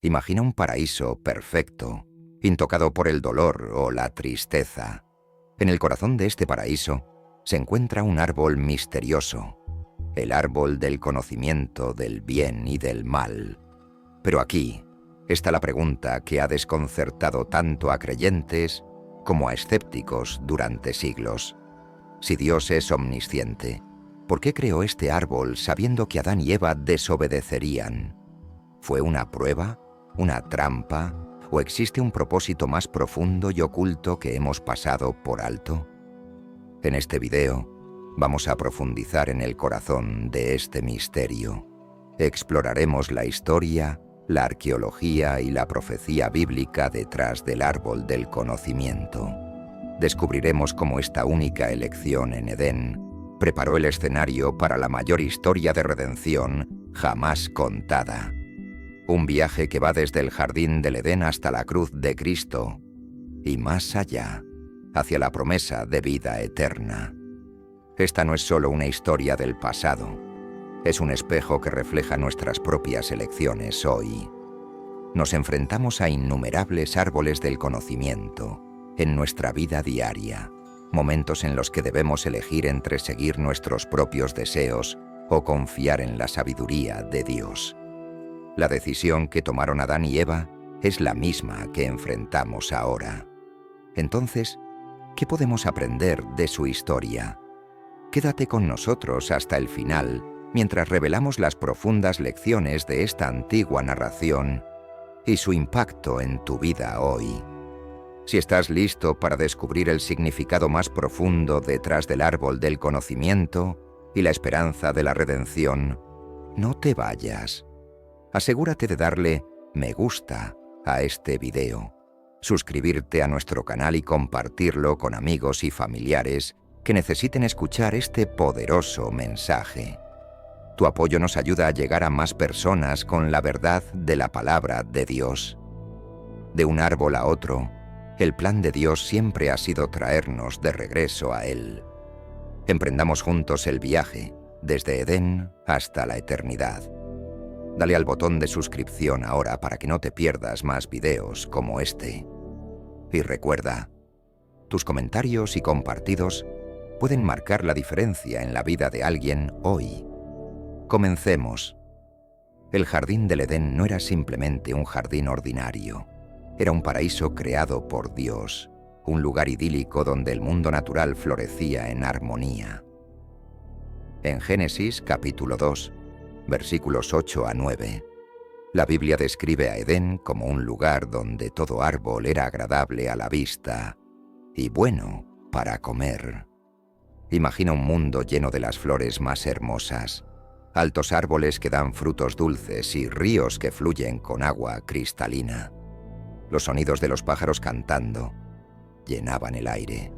Imagina un paraíso perfecto, intocado por el dolor o la tristeza. En el corazón de este paraíso se encuentra un árbol misterioso, el árbol del conocimiento del bien y del mal. Pero aquí está la pregunta que ha desconcertado tanto a creyentes como a escépticos durante siglos. Si Dios es omnisciente, ¿por qué creó este árbol sabiendo que Adán y Eva desobedecerían? ¿Fue una prueba? ¿Una trampa? ¿O existe un propósito más profundo y oculto que hemos pasado por alto? En este video vamos a profundizar en el corazón de este misterio. Exploraremos la historia, la arqueología y la profecía bíblica detrás del árbol del conocimiento. Descubriremos cómo esta única elección en Edén preparó el escenario para la mayor historia de redención jamás contada. Un viaje que va desde el jardín del Edén hasta la cruz de Cristo y más allá, hacia la promesa de vida eterna. Esta no es solo una historia del pasado, es un espejo que refleja nuestras propias elecciones hoy. Nos enfrentamos a innumerables árboles del conocimiento en nuestra vida diaria, momentos en los que debemos elegir entre seguir nuestros propios deseos o confiar en la sabiduría de Dios. La decisión que tomaron Adán y Eva es la misma que enfrentamos ahora. Entonces, ¿qué podemos aprender de su historia? Quédate con nosotros hasta el final, mientras revelamos las profundas lecciones de esta antigua narración y su impacto en tu vida hoy. Si estás listo para descubrir el significado más profundo detrás del árbol del conocimiento y la esperanza de la redención, no te vayas. Asegúrate de darle me gusta a este video, suscribirte a nuestro canal y compartirlo con amigos y familiares que necesiten escuchar este poderoso mensaje. Tu apoyo nos ayuda a llegar a más personas con la verdad de la palabra de Dios. De un árbol a otro, el plan de Dios siempre ha sido traernos de regreso a Él. Emprendamos juntos el viaje, desde Edén hasta la eternidad. Dale al botón de suscripción ahora para que no te pierdas más videos como este. Y recuerda, tus comentarios y compartidos pueden marcar la diferencia en la vida de alguien hoy. Comencemos. El jardín del Edén no era simplemente un jardín ordinario. Era un paraíso creado por Dios, un lugar idílico donde el mundo natural florecía en armonía. En Génesis capítulo 2, versículos 8 a 9, la Biblia describe a Edén como un lugar donde todo árbol era agradable a la vista y bueno para comer. Imagina un mundo lleno de las flores más hermosas, altos árboles que dan frutos dulces y ríos que fluyen con agua cristalina. Los sonidos de los pájaros cantando llenaban el aire,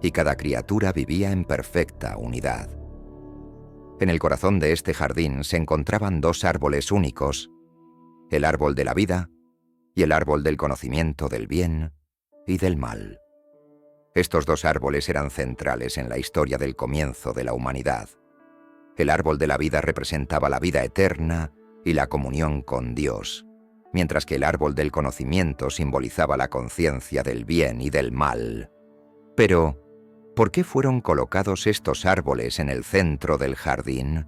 y cada criatura vivía en perfecta unidad. En el corazón de este jardín se encontraban dos árboles únicos, el árbol de la vida y el árbol del conocimiento del bien y del mal. Estos dos árboles eran centrales en la historia del comienzo de la humanidad. El árbol de la vida representaba la vida eterna y la comunión con Dios, mientras que el árbol del conocimiento simbolizaba la conciencia del bien y del mal. Pero, ¿por qué fueron colocados estos árboles en el centro del jardín?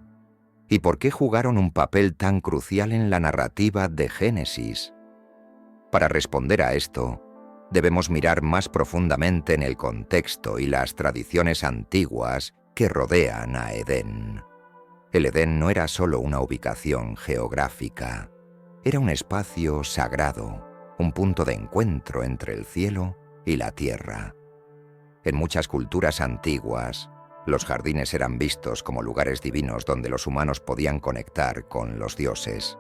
¿Y por qué jugaron un papel tan crucial en la narrativa de Génesis? Para responder a esto, debemos mirar más profundamente en el contexto y las tradiciones antiguas que rodean a Edén. El Edén no era solo una ubicación geográfica, era un espacio sagrado, un punto de encuentro entre el cielo y la tierra. En muchas culturas antiguas, los jardines eran vistos como lugares divinos donde los humanos podían conectar con los dioses.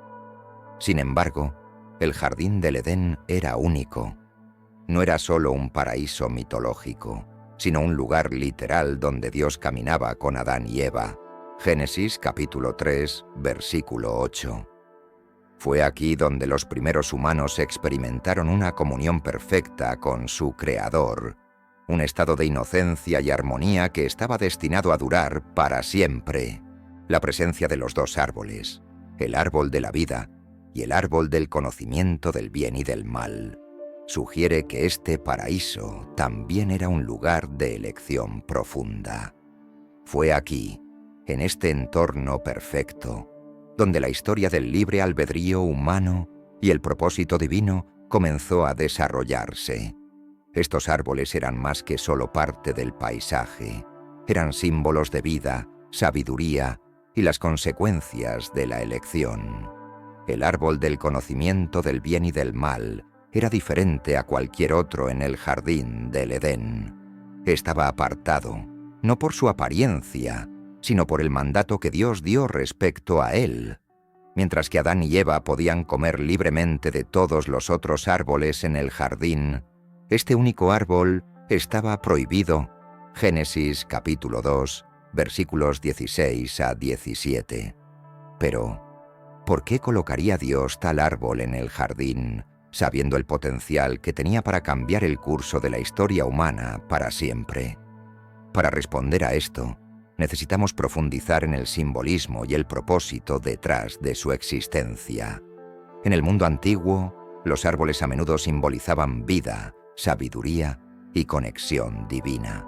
Sin embargo, el jardín del Edén era único. No era solo un paraíso mitológico, sino un lugar literal donde Dios caminaba con Adán y Eva. Génesis capítulo 3, versículo 8. Fue aquí donde los primeros humanos experimentaron una comunión perfecta con su Creador, un estado de inocencia y armonía que estaba destinado a durar para siempre. La presencia de los dos árboles, el árbol de la vida y el árbol del conocimiento del bien y del mal, sugiere que este paraíso también era un lugar de elección profunda. Fue aquí, en este entorno perfecto, donde la historia del libre albedrío humano y el propósito divino comenzó a desarrollarse. Estos árboles eran más que solo parte del paisaje, eran símbolos de vida, sabiduría y las consecuencias de la elección. El árbol del conocimiento del bien y del mal era diferente a cualquier otro en el jardín del Edén. Estaba apartado, no por su apariencia, sino por el mandato que Dios dio respecto a él. Mientras que Adán y Eva podían comer libremente de todos los otros árboles en el jardín, este único árbol estaba prohibido. Génesis capítulo 2, versículos 16 a 17. Pero, ¿por qué colocaría Dios tal árbol en el jardín, sabiendo el potencial que tenía para cambiar el curso de la historia humana para siempre? Para responder a esto, necesitamos profundizar en el simbolismo y el propósito detrás de su existencia. En el mundo antiguo, los árboles a menudo simbolizaban vida, sabiduría y conexión divina.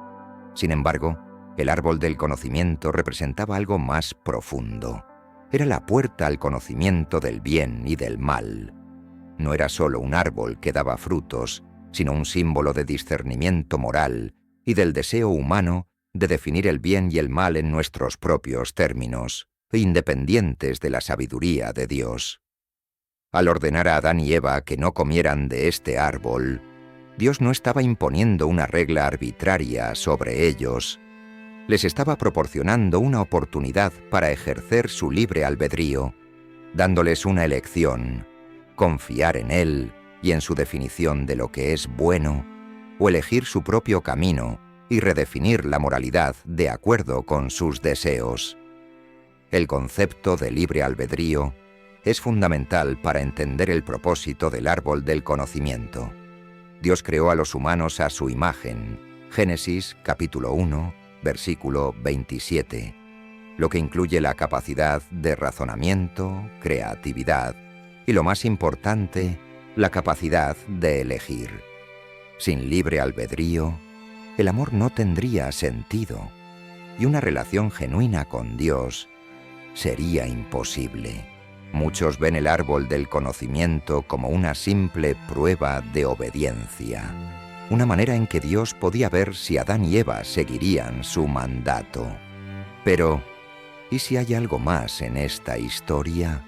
Sin embargo, el árbol del conocimiento representaba algo más profundo. Era la puerta al conocimiento del bien y del mal. No era solo un árbol que daba frutos, sino un símbolo de discernimiento moral y del deseo humano de definir el bien y el mal en nuestros propios términos, independientes de la sabiduría de Dios. Al ordenar a Adán y Eva que no comieran de este árbol, Dios no estaba imponiendo una regla arbitraria sobre ellos. Les estaba proporcionando una oportunidad para ejercer su libre albedrío, dándoles una elección: confiar en Él y en su definición de lo que es bueno, o elegir su propio camino y redefinir la moralidad de acuerdo con sus deseos. El concepto de libre albedrío es fundamental para entender el propósito del árbol del conocimiento. Dios creó a los humanos a su imagen, Génesis capítulo 1, versículo 27, lo que incluye la capacidad de razonamiento, creatividad y, lo más importante, la capacidad de elegir. Sin libre albedrío, el amor no tendría sentido y una relación genuina con Dios sería imposible. Muchos ven el árbol del conocimiento como una simple prueba de obediencia, una manera en que Dios podía ver si Adán y Eva seguirían su mandato. Pero, ¿y si hay algo más en esta historia?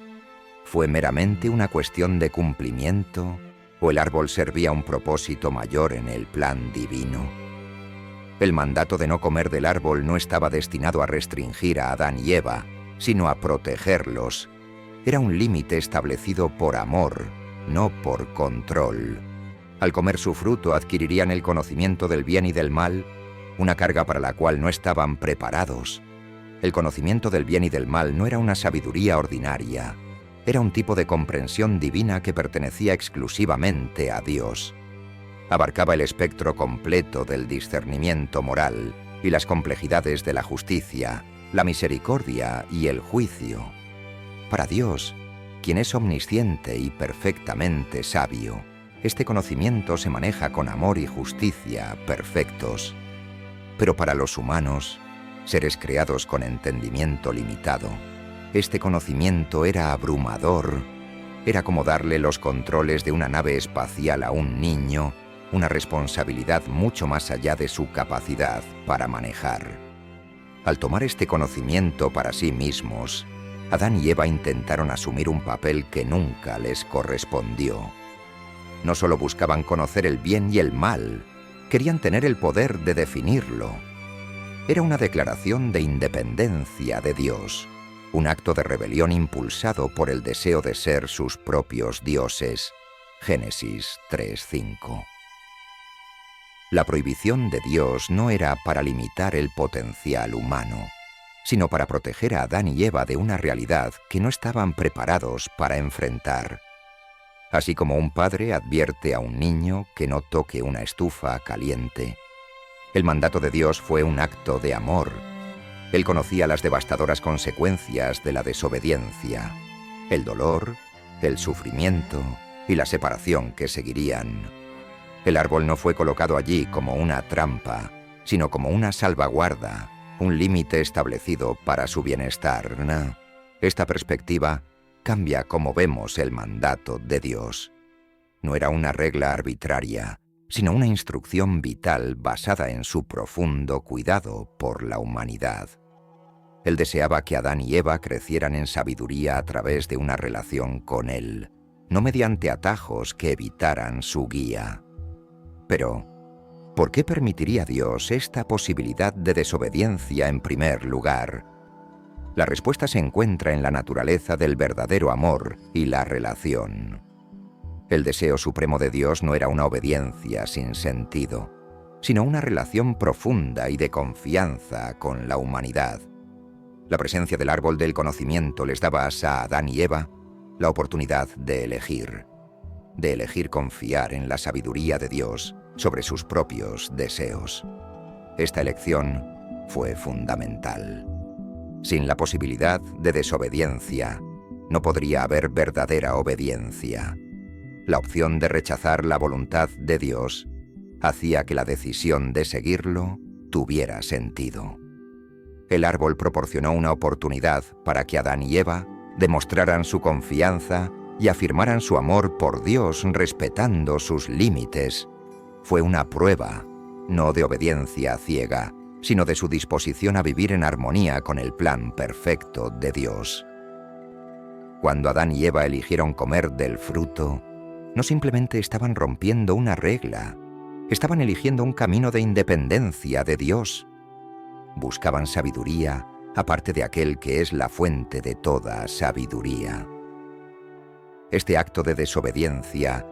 ¿Fue meramente una cuestión de cumplimiento o el árbol servía a un propósito mayor en el plan divino? El mandato de no comer del árbol no estaba destinado a restringir a Adán y Eva, sino a protegerlos. Era un límite establecido por amor, no por control. Al comer su fruto adquirirían el conocimiento del bien y del mal, una carga para la cual no estaban preparados. El conocimiento del bien y del mal no era una sabiduría ordinaria, era un tipo de comprensión divina que pertenecía exclusivamente a Dios. Abarcaba el espectro completo del discernimiento moral y las complejidades de la justicia, la misericordia y el juicio. Para Dios, quien es omnisciente y perfectamente sabio, este conocimiento se maneja con amor y justicia perfectos. Pero para los humanos, seres creados con entendimiento limitado, este conocimiento era abrumador. Era como darle los controles de una nave espacial a un niño, una responsabilidad mucho más allá de su capacidad para manejar. Al tomar este conocimiento para sí mismos, Adán y Eva intentaron asumir un papel que nunca les correspondió. No solo buscaban conocer el bien y el mal, querían tener el poder de definirlo. Era una declaración de independencia de Dios, un acto de rebelión impulsado por el deseo de ser sus propios dioses. Génesis 3:5. La prohibición de Dios no era para limitar el potencial humano, sino para proteger a Adán y Eva de una realidad que no estaban preparados para enfrentar. Así como un padre advierte a un niño que no toque una estufa caliente, el mandato de Dios fue un acto de amor. Él conocía las devastadoras consecuencias de la desobediencia, el dolor el sufrimiento y la separación que seguirían. El árbol no fue colocado allí como una trampa, sino como una salvaguarda, un límite establecido para su bienestar. Esta perspectiva cambia cómo vemos el mandato de Dios. No era una regla arbitraria, sino una instrucción vital basada en su profundo cuidado por la humanidad. Él deseaba que Adán y Eva crecieran en sabiduría a través de una relación con Él, no mediante atajos que evitaran su guía. Pero, ¿por qué permitiría Dios esta posibilidad de desobediencia en primer lugar? La respuesta se encuentra en la naturaleza del verdadero amor y la relación. El deseo supremo de Dios no era una obediencia sin sentido, sino una relación profunda y de confianza con la humanidad. La presencia del árbol del conocimiento les daba a Adán y Eva la oportunidad de elegir confiar en la sabiduría de Dios sobre sus propios deseos. Esta elección fue fundamental. Sin la posibilidad de desobediencia, no podría haber verdadera obediencia. La opción de rechazar la voluntad de Dios hacía que la decisión de seguirlo tuviera sentido. El árbol proporcionó una oportunidad para que Adán y Eva demostraran su confianza y afirmaran su amor por Dios respetando sus límites. Fue una prueba, no de obediencia ciega, sino de su disposición a vivir en armonía con el plan perfecto de Dios. Cuando Adán y Eva eligieron comer del fruto, no simplemente estaban rompiendo una regla, estaban eligiendo un camino de independencia de Dios. Buscaban sabiduría aparte de aquel que es la fuente de toda sabiduría. Este acto de desobediencia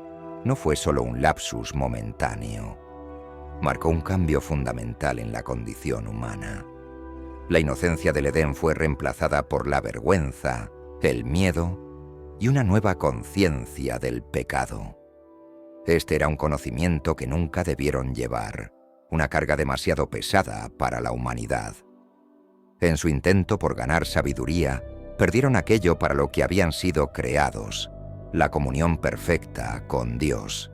no fue solo un lapsus momentáneo. Marcó un cambio fundamental en la condición humana. La inocencia del Edén fue reemplazada por la vergüenza, el miedo y una nueva conciencia del pecado. Este era un conocimiento que nunca debieron llevar, una carga demasiado pesada para la humanidad. En su intento por ganar sabiduría, perdieron aquello para lo que habían sido creados, la comunión perfecta con Dios.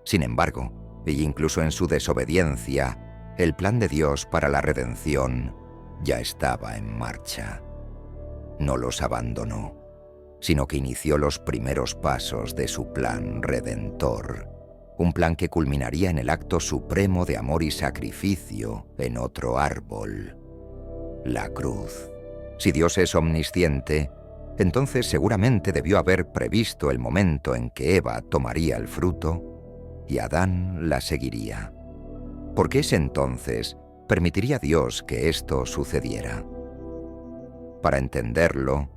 Sin embargo, y incluso en su desobediencia, el plan de Dios para la redención ya estaba en marcha. No los abandonó, sino que inició los primeros pasos de su plan redentor, un plan que culminaría en el acto supremo de amor y sacrificio en otro árbol, la cruz. Si Dios es omnisciente, entonces seguramente debió haber previsto el momento en que Eva tomaría el fruto y Adán la seguiría. ¿Por qué ese entonces permitiría Dios que esto sucediera? Para entenderlo,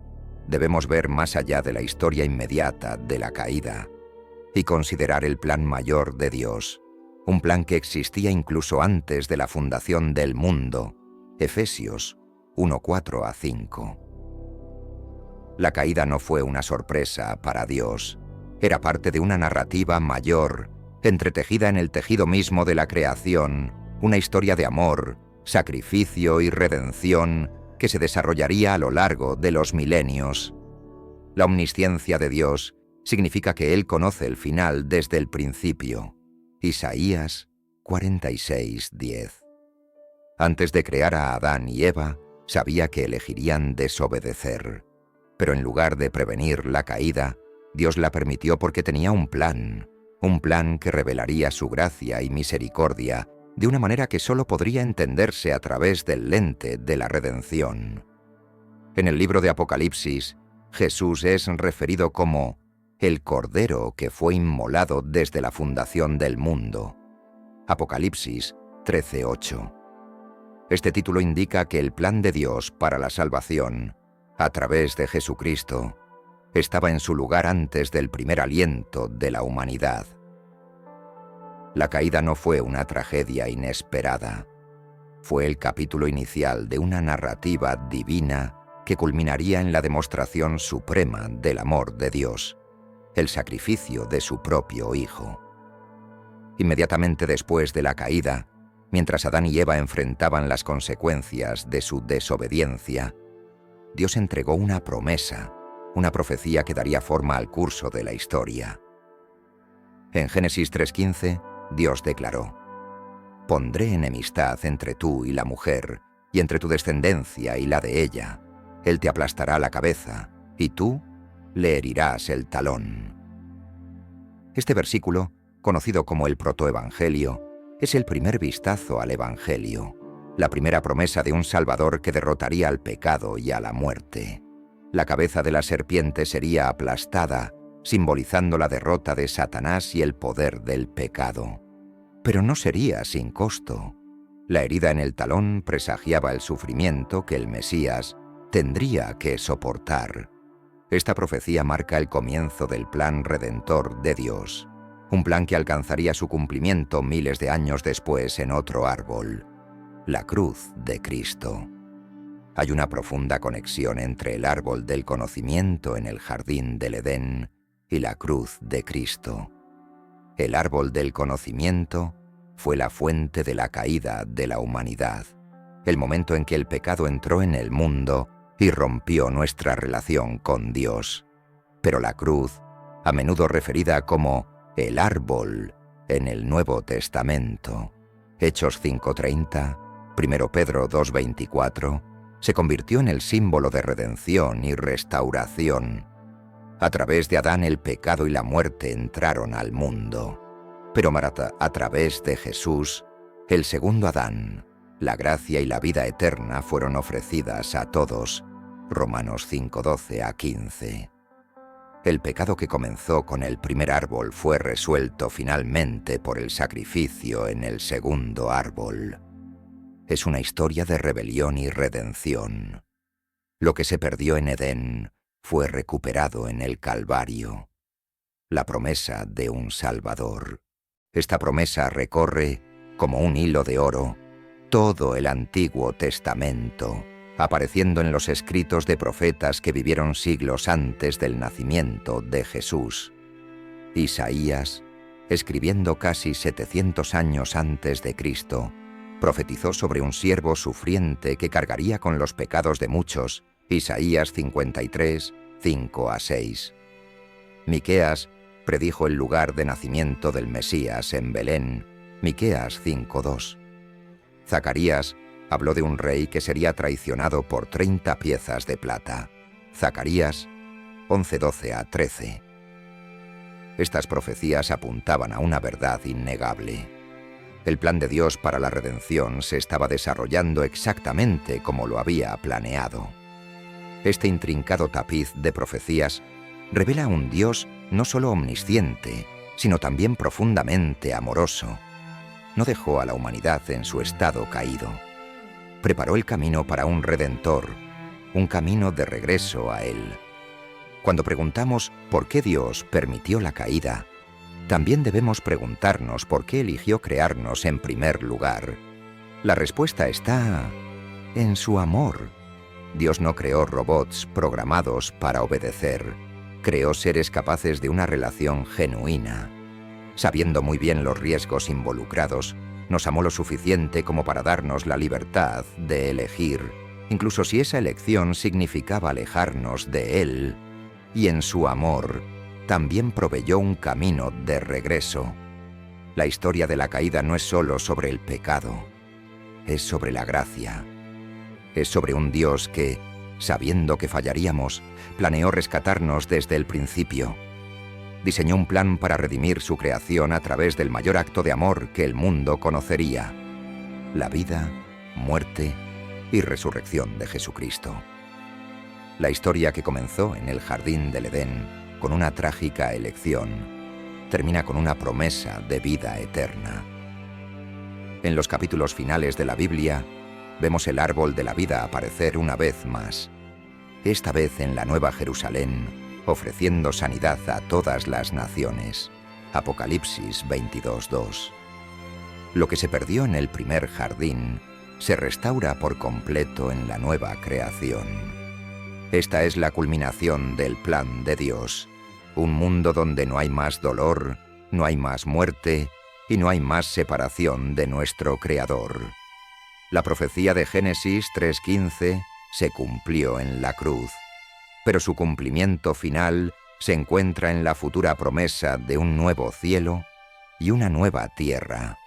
debemos ver más allá de la historia inmediata de la caída y considerar el plan mayor de Dios, un plan que existía incluso antes de la fundación del mundo. Efesios 1:4-5. La caída no fue una sorpresa para Dios, era parte de una narrativa mayor, entretejida en el tejido mismo de la creación, una historia de amor, sacrificio y redención que se desarrollaría a lo largo de los milenios. La omnisciencia de Dios significa que Él conoce el final desde el principio. Isaías 46:10. Antes de crear a Adán y Eva, sabía que elegirían desobedecer. Pero en lugar de prevenir la caída, Dios la permitió porque tenía un plan que revelaría su gracia y misericordia de una manera que solo podría entenderse a través del lente de la redención. En el libro de Apocalipsis, Jesús es referido como el Cordero que fue inmolado desde la fundación del mundo. Apocalipsis 13:8. Este título indica que el plan de Dios para la salvación, a través de Jesucristo, estaba en su lugar antes del primer aliento de la humanidad. La caída no fue una tragedia inesperada. Fue el capítulo inicial de una narrativa divina que culminaría en la demostración suprema del amor de Dios, el sacrificio de su propio Hijo. Inmediatamente después de la caída, mientras Adán y Eva enfrentaban las consecuencias de su desobediencia, Dios entregó una promesa una profecía que daría forma al curso de la historia. En Génesis 3:15, Dios declaró: «Pondré enemistad entre tú y la mujer, y entre tu descendencia y la de ella. Él te aplastará la cabeza, y tú le herirás el talón». Este versículo, conocido como el protoevangelio, es el primer vistazo al Evangelio, la primera promesa de un Salvador que derrotaría al pecado y a la muerte. La cabeza de la serpiente sería aplastada, simbolizando la derrota de Satanás y el poder del pecado. Pero no sería sin costo. La herida en el talón presagiaba el sufrimiento que el Mesías tendría que soportar. Esta profecía marca el comienzo del plan redentor de Dios, un plan que alcanzaría su cumplimiento miles de años después en otro árbol, la cruz de Cristo. Hay una profunda conexión entre el árbol del conocimiento en el jardín del Edén y la cruz de Cristo. El árbol del conocimiento fue la fuente de la caída de la humanidad, el momento en que el pecado entró en el mundo y rompió nuestra relación con Dios. Pero la cruz, a menudo referida como el árbol en el Nuevo Testamento, Hechos 5:30, 1 Pedro 2:24, se convirtió en el símbolo de redención y restauración. A través de Adán el pecado y la muerte entraron al mundo, pero a través de Jesús, el segundo Adán, la gracia y la vida eterna fueron ofrecidas a todos. Romanos 5:12-15. El pecado que comenzó con el primer árbol fue resuelto finalmente por el sacrificio en el segundo árbol. Es una historia de rebelión y redención. Lo que se perdió en Edén fue recuperado en el Calvario. La promesa de un Salvador. Esta promesa recorre, como un hilo de oro, todo el Antiguo Testamento, apareciendo en los escritos de profetas que vivieron siglos antes del nacimiento de Jesús. Isaías, escribiendo casi 700 años antes de Cristo, profetizó sobre un siervo sufriente que cargaría con los pecados de muchos, Isaías 53, 5-6. Miqueas predijo el lugar de nacimiento del Mesías en Belén, Miqueas 5:2. Zacarías habló de un rey que sería traicionado por 30 piezas de plata, Zacarías 11:12-13. Estas profecías apuntaban a una verdad innegable. El plan de Dios para la redención se estaba desarrollando exactamente como lo había planeado. Este intrincado tapiz de profecías revela a un Dios no solo omnisciente, sino también profundamente amoroso. No dejó a la humanidad en su estado caído. Preparó el camino para un Redentor, un camino de regreso a Él. Cuando preguntamos por qué Dios permitió la caída, también debemos preguntarnos por qué eligió crearnos en primer lugar. La respuesta está en su amor. Dios no creó robots programados para obedecer. Creó seres capaces de una relación genuina. Sabiendo muy bien los riesgos involucrados, nos amó lo suficiente como para darnos la libertad de elegir, incluso si esa elección significaba alejarnos de Él. Y en su amor, también proveyó un camino de regreso. La historia de la caída no es solo sobre el pecado, es sobre la gracia. Es sobre un Dios que, sabiendo que fallaríamos, planeó rescatarnos desde el principio. Diseñó un plan para redimir su creación a través del mayor acto de amor que el mundo conocería: la vida, muerte y resurrección de Jesucristo. La historia que comenzó en el jardín del Edén con una trágica elección termina con una promesa de vida eterna. En los capítulos finales de la Biblia vemos el árbol de la vida aparecer una vez más, esta vez en la Nueva Jerusalén, ofreciendo sanidad a todas las naciones. Apocalipsis 22:2. Lo que se perdió en el primer jardín se restaura por completo en la nueva creación. Esta es la culminación del plan de Dios, un mundo donde no hay más dolor, no hay más muerte y no hay más separación de nuestro Creador. La profecía de Génesis 3:15 se cumplió en la cruz. pero su cumplimiento final se encuentra en la futura promesa de un nuevo cielo y una nueva tierra.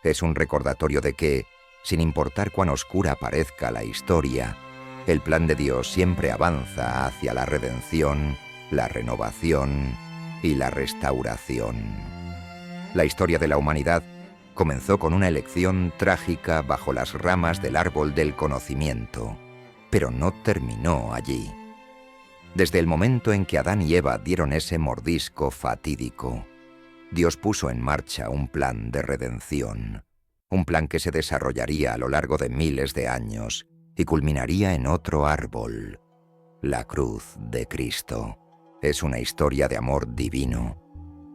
Es un recordatorio de que, sin importar cuán oscura parezca la historia, el plan de Dios siempre avanza hacia la redención, la renovación y la restauración. La historia de la humanidad comenzó con una elección trágica bajo las ramas del árbol del conocimiento, pero no terminó allí. Desde el momento en que Adán y Eva dieron ese mordisco fatídico, Dios puso en marcha un plan de redención, un plan que se desarrollaría a lo largo de miles de años y culminaría en otro árbol, la cruz de Cristo. Es una historia de amor divino,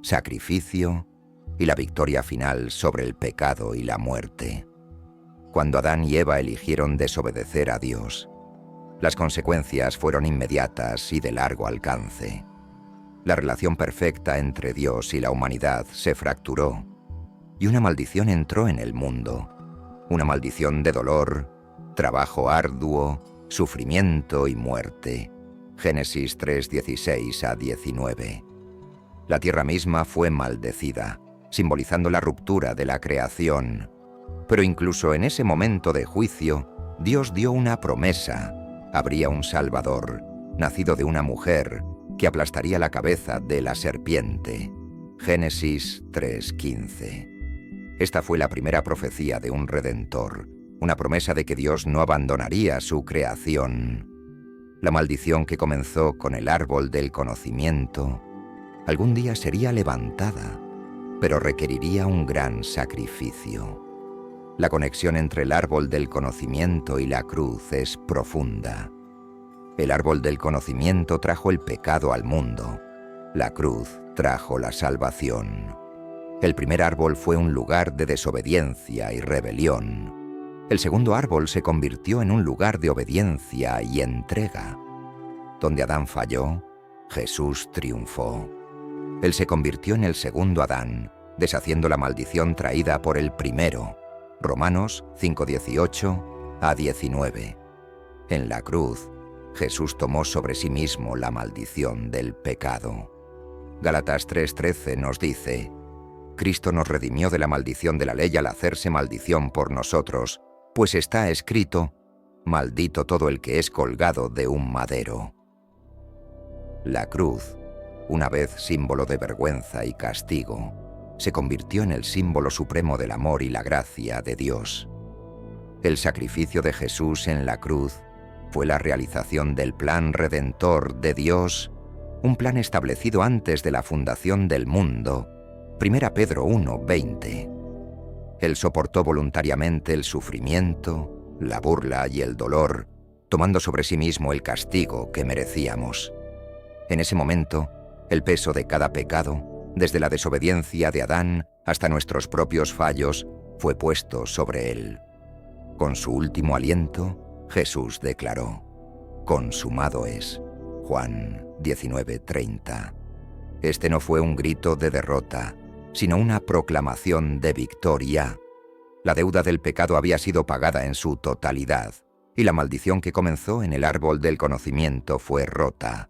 sacrificio y la victoria final sobre el pecado y la muerte. Cuando Adán y Eva eligieron desobedecer a Dios, las consecuencias fueron inmediatas y de largo alcance. La relación perfecta entre Dios y la humanidad se fracturó y una maldición entró en el mundo, una maldición de dolor, trabajo arduo, sufrimiento y muerte. Génesis 3:16 a 19. La tierra misma fue maldecida, simbolizando la ruptura de la creación. Pero incluso en ese momento de juicio, Dios dio una promesa. Habría un Salvador, nacido de una mujer, que aplastaría la cabeza de la serpiente. Génesis 3:15. Esta fue la primera profecía de un Redentor, una promesa de que Dios no abandonaría su creación. La maldición que comenzó con el árbol del conocimiento, algún día sería levantada, pero requeriría un gran sacrificio. La conexión entre el árbol del conocimiento y la cruz es profunda. El árbol del conocimiento trajo el pecado al mundo. La cruz trajo la salvación. El primer árbol fue un lugar de desobediencia y rebelión. El segundo árbol se convirtió en un lugar de obediencia y entrega. Donde Adán falló, Jesús triunfó. Él se convirtió en el segundo Adán, deshaciendo la maldición traída por el primero. Romanos 5:18 a 19. En la cruz, Jesús tomó sobre sí mismo la maldición del pecado. Gálatas 3:13 nos dice: Cristo nos redimió de la maldición de la ley al hacerse maldición por nosotros, pues está escrito: maldito todo el que es colgado de un madero. La cruz, una vez símbolo de vergüenza y castigo, se convirtió en el símbolo supremo del amor y la gracia de Dios. El sacrificio de Jesús en la cruz fue la realización del plan redentor de Dios, un plan establecido antes de la fundación del mundo. 1 Pedro 1:20. Él soportó voluntariamente el sufrimiento, la burla y el dolor, tomando sobre sí mismo el castigo que merecíamos. En ese momento, el peso de cada pecado, desde la desobediencia de Adán hasta nuestros propios fallos, fue puesto sobre él. Con su último aliento, Jesús declaró: consumado es. Juan 19:30. Este no fue un grito de derrota, sino una proclamación de victoria. La deuda del pecado había sido pagada en su totalidad, y la maldición que comenzó en el árbol del conocimiento fue rota.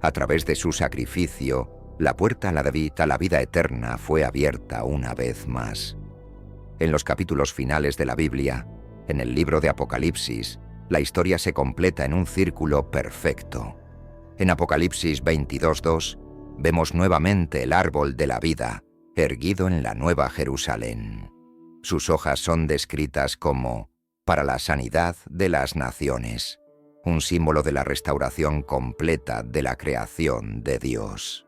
A través de su sacrificio, la puerta a la vida eterna fue abierta una vez más. En los capítulos finales de la Biblia, en el libro de Apocalipsis, la historia se completa en un círculo perfecto. En Apocalipsis 22:2, vemos nuevamente el árbol de la vida, erguido en la Nueva Jerusalén. Sus hojas son descritas como para la sanidad de las naciones, un símbolo de la restauración completa de la creación de Dios.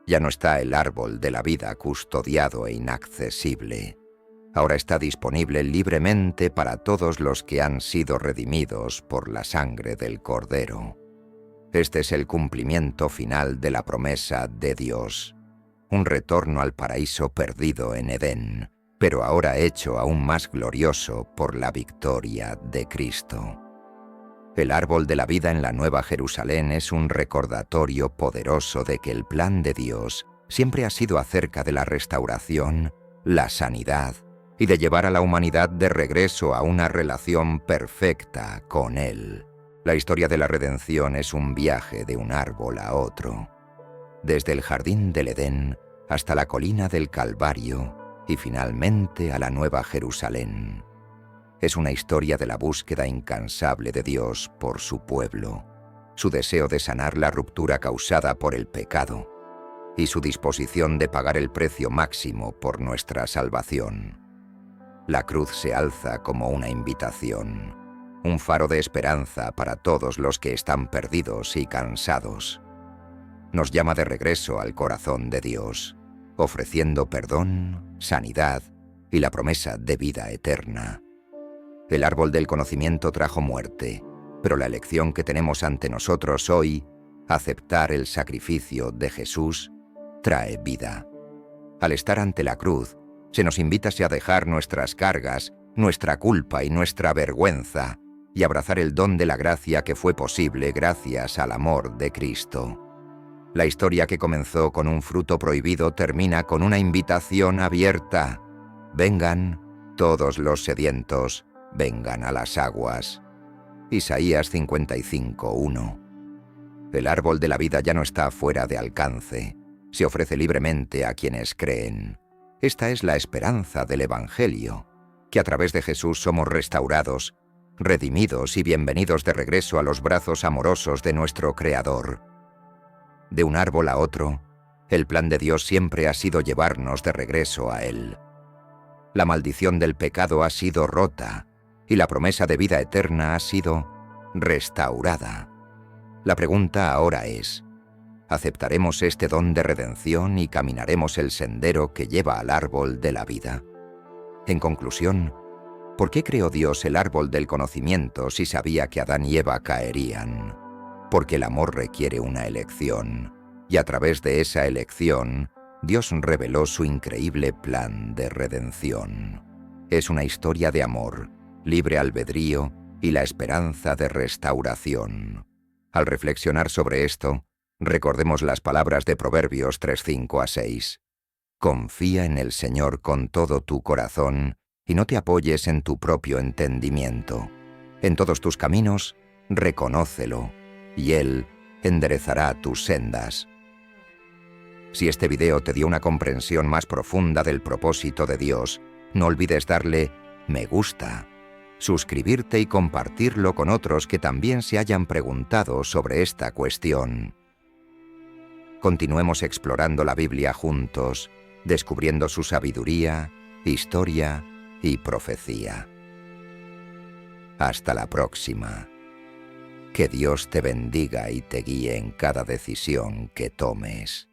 Ya no está el árbol de la vida custodiado e inaccesible. Ahora está disponible libremente para todos los que han sido redimidos por la sangre del Cordero. Este es el cumplimiento final de la promesa de Dios, un retorno al paraíso perdido en Edén, pero ahora hecho aún más glorioso por la victoria de Cristo. El árbol de la vida en la Nueva Jerusalén es un recordatorio poderoso de que el plan de Dios siempre ha sido acerca de la restauración, la sanidad y y de llevar a la humanidad de regreso a una relación perfecta con Él. La historia de la redención es un viaje de un árbol a otro, desde el jardín del Edén hasta la colina del Calvario y finalmente a la Nueva Jerusalén. Es una historia de la búsqueda incansable de Dios por su pueblo, su deseo de sanar la ruptura causada por el pecado y su disposición de pagar el precio máximo por nuestra salvación. La cruz se alza como una invitación, un faro de esperanza para todos los que están perdidos y cansados. Nos llama de regreso al corazón de Dios, ofreciendo perdón, sanidad y la promesa de vida eterna. El árbol del conocimiento trajo muerte, pero la elección que tenemos ante nosotros hoy, aceptar el sacrificio de Jesús, trae vida. Al estar ante la cruz, se nos invita a dejar nuestras cargas, nuestra culpa y nuestra vergüenza, y abrazar el don de la gracia que fue posible gracias al amor de Cristo. La historia que comenzó con un fruto prohibido termina con una invitación abierta. Vengan todos los sedientos, vengan a las aguas. Isaías 55:1. El árbol de la vida ya no está fuera de alcance. Se ofrece libremente a quienes creen. Esta es la esperanza del Evangelio, que a través de Jesús somos restaurados, redimidos y bienvenidos de regreso a los brazos amorosos de nuestro Creador. De un árbol a otro, el plan de Dios siempre ha sido llevarnos de regreso a Él. La maldición del pecado ha sido rota y la promesa de vida eterna ha sido restaurada. La pregunta ahora es: ¿aceptaremos este don de redención y caminaremos el sendero que lleva al árbol de la vida? En conclusión, ¿por qué creó Dios el árbol del conocimiento si sabía que Adán y Eva caerían? Porque el amor requiere una elección, y a través de esa elección, Dios reveló su increíble plan de redención. Es una historia de amor, libre albedrío y la esperanza de restauración. Al reflexionar sobre esto, recordemos las palabras de Proverbios 3:5-6. Confía en el Señor con todo tu corazón y no te apoyes en tu propio entendimiento. En todos tus caminos, reconócelo, y Él enderezará tus sendas. Si este video te dio una comprensión más profunda del propósito de Dios, no olvides darle me gusta, suscribirte y compartirlo con otros que también se hayan preguntado sobre esta cuestión. Continuemos explorando la Biblia juntos, descubriendo su sabiduría, historia y profecía. Hasta la próxima. Que Dios te bendiga y te guíe en cada decisión que tomes.